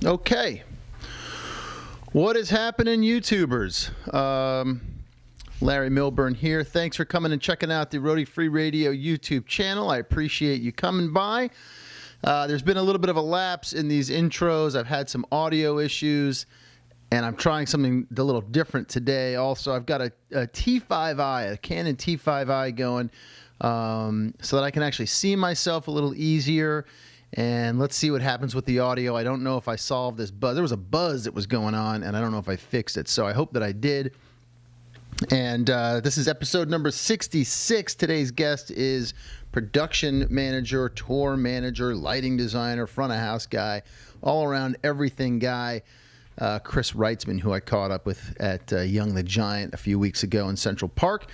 Okay. What is happening, YouTubers? Larry Milburn here. Thanks for coming and checking out the Roadie Free Radio YouTube channel. I appreciate you coming by. There's been a little bit of a lapse in these intros. I've had some audio issues, and I'm trying something a little different today. Also, I've got a T5i, a Canon T5i going, so that I can actually see myself a little easier. And let's see what happens with the audio. I don't know if I solved this buzz. There was a buzz that was going on, and I don't know if I fixed it. So I hope that I did. And this is episode number 66. Today's guest is production manager, tour manager, lighting designer, front of house guy, all around everything guy, Chris Wrightsman, who I caught up with at Young the Giant a few weeks ago in Central Park.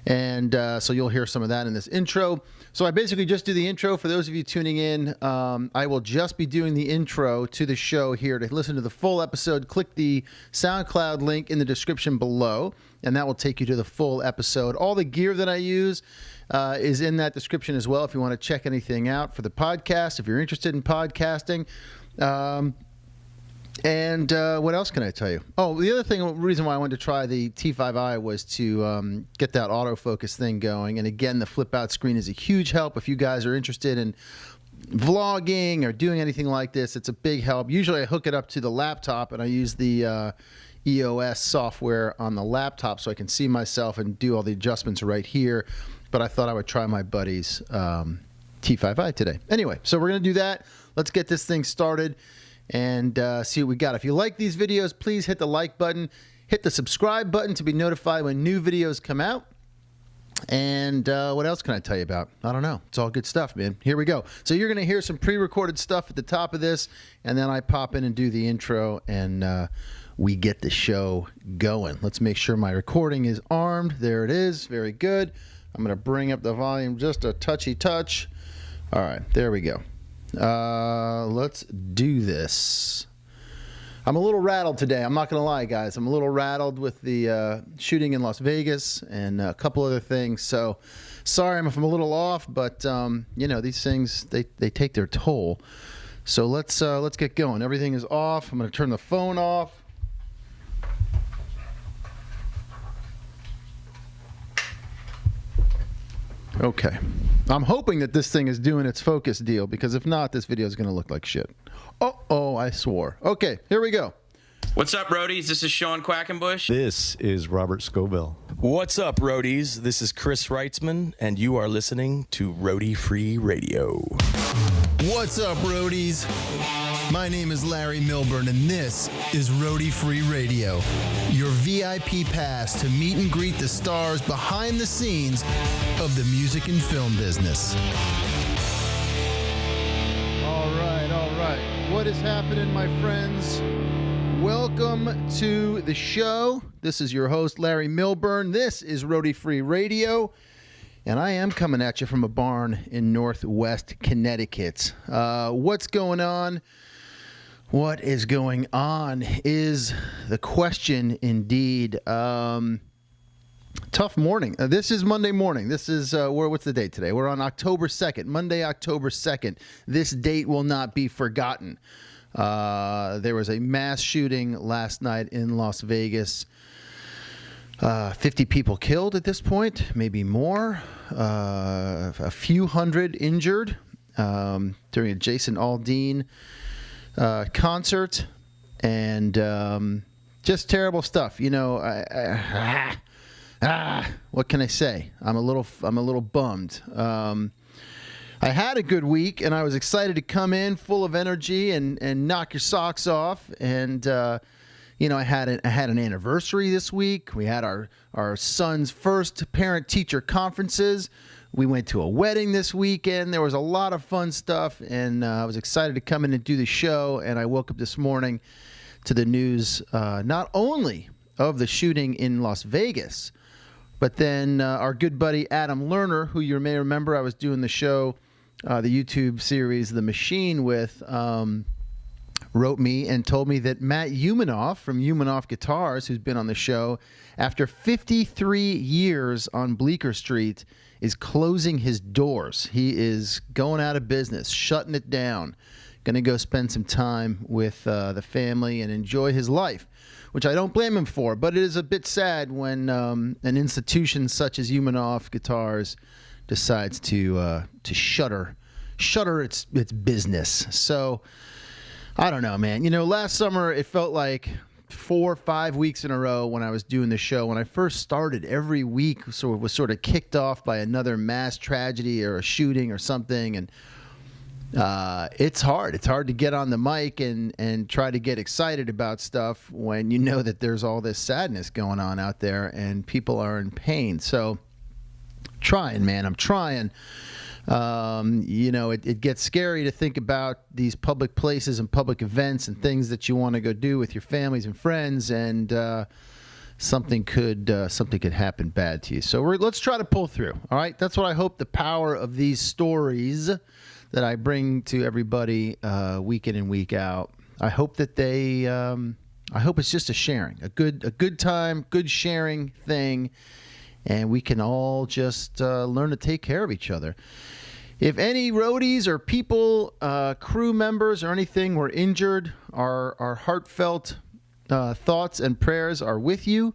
And so you'll hear some of that in this intro. So I basically just do the intro. For those of you tuning in, I will just be doing the intro to the show here. To listen to the full episode, click the SoundCloud link in the description below, and that will take you to the full episode. All the gear that I use is in that description as well if you want to check anything out for the podcast, if you're interested in podcasting. And what else can I tell you? Oh, the other reason why I wanted to try the T5i was to get that autofocus thing going. And again, the flip out screen is a huge help if you guys are interested in vlogging or doing anything like this. It's a big help. Usually I hook it up to the laptop and I use the EOS software on the laptop so I can see myself and do all the adjustments right here. But I thought I would try my buddy's T5i today. Anyway, so we're going to do that. Let's get this thing started and see what we got. If you like these videos, please hit the like button, hit the subscribe button to be notified when new videos come out. And what else can I tell you about? I don't know. It's all good stuff, man. Here we go. So you're going to hear some pre-recorded stuff at the top of this, and then I pop in and do the intro, and we get the show going. Let's make sure my recording is armed. There it is. Very good. I'm going to bring up the volume just a touchy touch. All right, there we go. Let's do this. I'm a little rattled today. I'm not going to lie, guys. I'm a little rattled with the shooting in Las Vegas and a couple other things. So sorry if I'm a little off, but you know, these things, they take their toll. So let's get going. Everything is off. I'm going to turn the phone off. Okay. I'm hoping that this thing is doing its focus deal, because if not, this video is going to look like shit. Oh, I swore. Okay, here we go. What's up, roadies? This is Sean Quackenbush. This is Robert Scoville. What's up, roadies? This is Chris Wrightsman, and you are listening to Roadie Free Radio. What's up, roadies? My name is Larry Milburn, and this is Roadie Free Radio, your VIP pass to meet and greet the stars behind the scenes of the music and film business. All right. What is happening, my friends? Welcome to the show. This is your host, Larry Milburn. This is Roadie Free Radio, and I am coming at you from a barn in Northwest Connecticut. What's going on? What is going on is the question indeed. Tough morning. This is Monday morning. This is, what's the date today? We're on October 2nd, Monday, October 2nd. This date will not be forgotten. There was a mass shooting last night in Las Vegas. 50 people killed at this point, maybe more. A few hundred injured during a Jason Aldean concert, and just terrible stuff. You know, what can I say? I'm a little bummed. I had a good week, and I was excited to come in full of energy and knock your socks off. And you know, I had an anniversary this week. We had our son's first parent-teacher conferences. We went to a wedding this weekend. There was a lot of fun stuff, and I was excited to come in and do the show. And I woke up this morning to the news, not only of the shooting in Las Vegas, but then our good buddy Adam Lerner, who you may remember I was doing the show, the YouTube series The Machine with, wrote me and told me that Matt Umanoff from Umanoff Guitars, who's been on the show, after 53 years on Bleecker Street, is closing his doors. He is going out of business, shutting it down, going to go spend some time with the family and enjoy his life, which I don't blame him for. But it is a bit sad when an institution such as Umanov Guitars decides to shutter its business. So I don't know, man. Last summer it felt like 4 or 5 weeks in a row when I was doing the show. When I first started, every week was sort of kicked off by another mass tragedy or a shooting or something, and it's hard. It's hard to get on the mic and try to get excited about stuff when you know that there's all this sadness going on out there and people are in pain. So trying, man. I'm trying. It gets scary to think about these public places and public events and things that you want to go do with your families and friends, and something could happen bad to you. So let's try to pull through. All right, that's what I hope. The power of these stories that I bring to everybody week in and week out. I hope that I hope it's just a sharing, a good time, good sharing thing. And we can all just learn to take care of each other. If any roadies or people, crew members or anything were injured, our heartfelt thoughts and prayers are with you.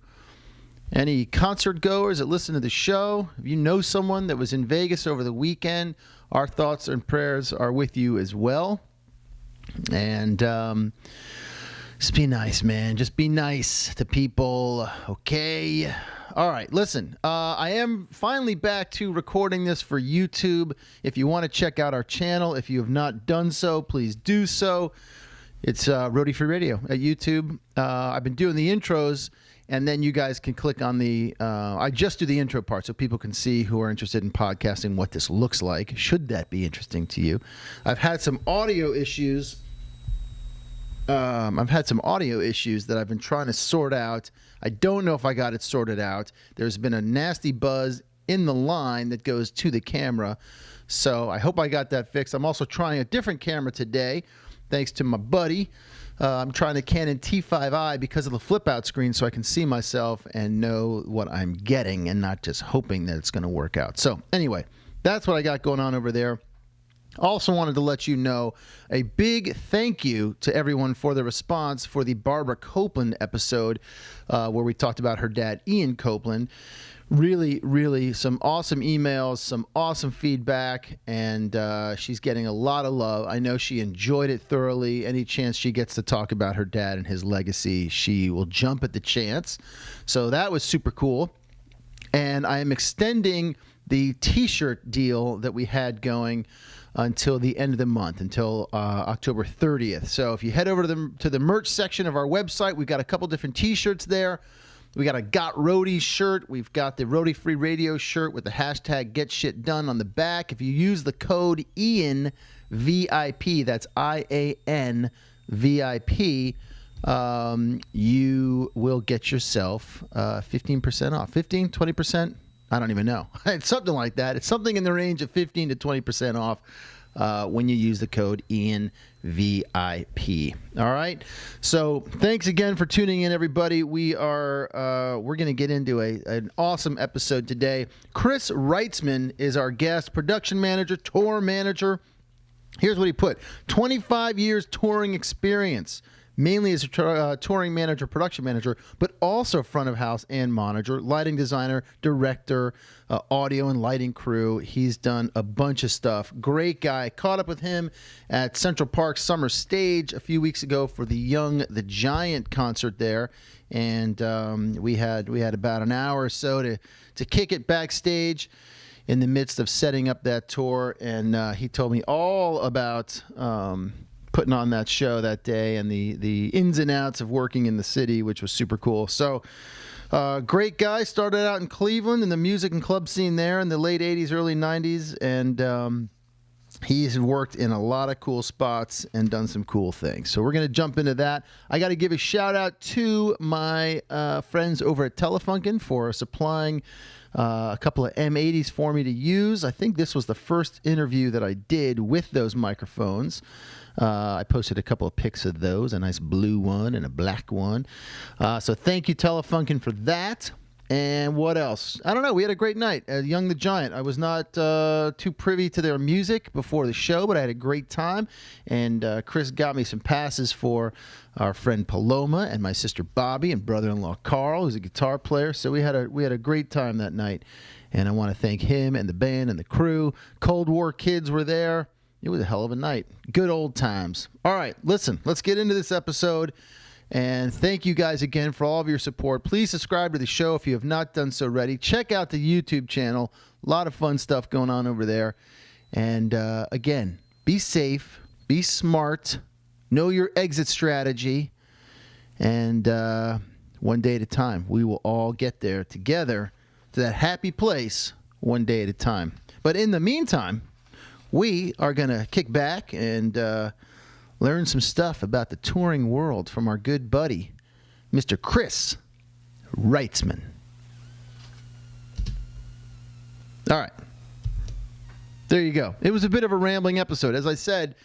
Any concert goers that listen to the show, if you know someone that was in Vegas over the weekend, our thoughts and prayers are with you as well. And just be nice, man. Just be nice to people, okay? All right, listen, I am finally back to recording this for YouTube. If you want to check out our channel, if you have not done so, please do so. It's Roadie Free Radio at YouTube. I've been doing the intros, and then you guys can click on the I just do the intro part so people can see who are interested in podcasting what this looks like, should that be interesting to you. I've had some audio issues. That I've been trying to sort out. I don't know if I got it sorted out. There's been a nasty buzz in the line that goes to the camera, so I hope I got that fixed. I'm also trying a different camera today, thanks to my buddy. I'm trying the Canon T5i because of the flip-out screen so I can see myself and know what I'm getting and not just hoping that it's going to work out. So anyway, that's what I got going on over there. Also wanted to let you know a big thank you to everyone for the response for the Barbara Copeland episode where we talked about her dad, Ian Copeland. Really, really some awesome emails, some awesome feedback, and she's getting a lot of love. I know she enjoyed it thoroughly. Any chance she gets to talk about her dad and his legacy, she will jump at the chance. So that was super cool. And I am extending the T-shirt deal that we had going until the end of the month, until October 30th. So if you head over to the merch section of our website, we've got a couple different T-shirts there. We got a Got Roadies shirt. We've got the Roadie Free Radio shirt with the hashtag Get Shit Done on the back. If you use the code IAN VIP, that's IAN VIP, you will get yourself 15% off. 15, 20%? I don't even know. It's something like that. It's something in the range of 15 to 20% off when you use the code IAN VIP. All right. So thanks again for tuning in, everybody. We're going to get into an awesome episode today. Chris Wrightsman is our guest, production manager, tour manager. Here's what he put: 25 years touring experience. Mainly as a touring manager, production manager, but also front of house and manager, lighting designer, director, audio and lighting crew. He's done a bunch of stuff. Great guy. Caught up with him at Central Park Summer Stage a few weeks ago for the Young the Giant concert there, and we had about an hour or so to kick it backstage in the midst of setting up that tour, and he told me all about putting on that show that day and the ins and outs of working in the city, which was super cool. So great guy. Started out in Cleveland in the music and club scene there in the late 80s, early 90s, and he's worked in a lot of cool spots and done some cool things. So we're going to jump into that. I got to give a shout out to my friends over at Telefunken for supplying a couple of M80s for me to use. I think this was the first interview that I did with those microphones. I posted a couple of pics of those, a nice blue one and a black one. So thank you, Telefunken, for that. And what else? I don't know. We had a great night at Young the Giant. I was not too privy to their music before the show, but I had a great time. And Chris got me some passes for our friend Paloma and my sister Bobby and brother-in-law Carl, who's a guitar player. So we had a great time that night. And I want to thank him and the band and the crew. Cold War kids were there. It was a hell of a night. Good old times. All right, listen, let's get into this episode. And thank you guys again for all of your support. Please subscribe to the show if you have not done so already. Check out the YouTube channel. A lot of fun stuff going on over there. And again, be safe, be smart, know your exit strategy, and one day at a time. We will all get there together to that happy place one day at a time. But in the meantime, we are going to kick back and learn some stuff about the touring world from our good buddy, Mr. Chris Wrightsman. All right. There you go. It was a bit of a rambling episode. As I said,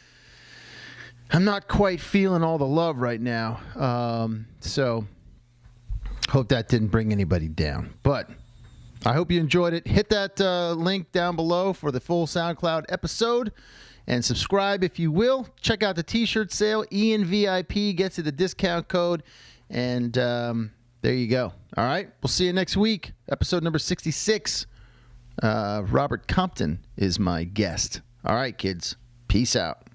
I'm not quite feeling all the love right now. So hope that didn't bring anybody down. But I hope you enjoyed it. Hit that link down below for the full SoundCloud episode. And subscribe if you will. Check out the t-shirt sale. ENVIP gets you the discount code. And there you go. All right. We'll see you next week. Episode number 66. Robert Compton is my guest. All right, kids. Peace out.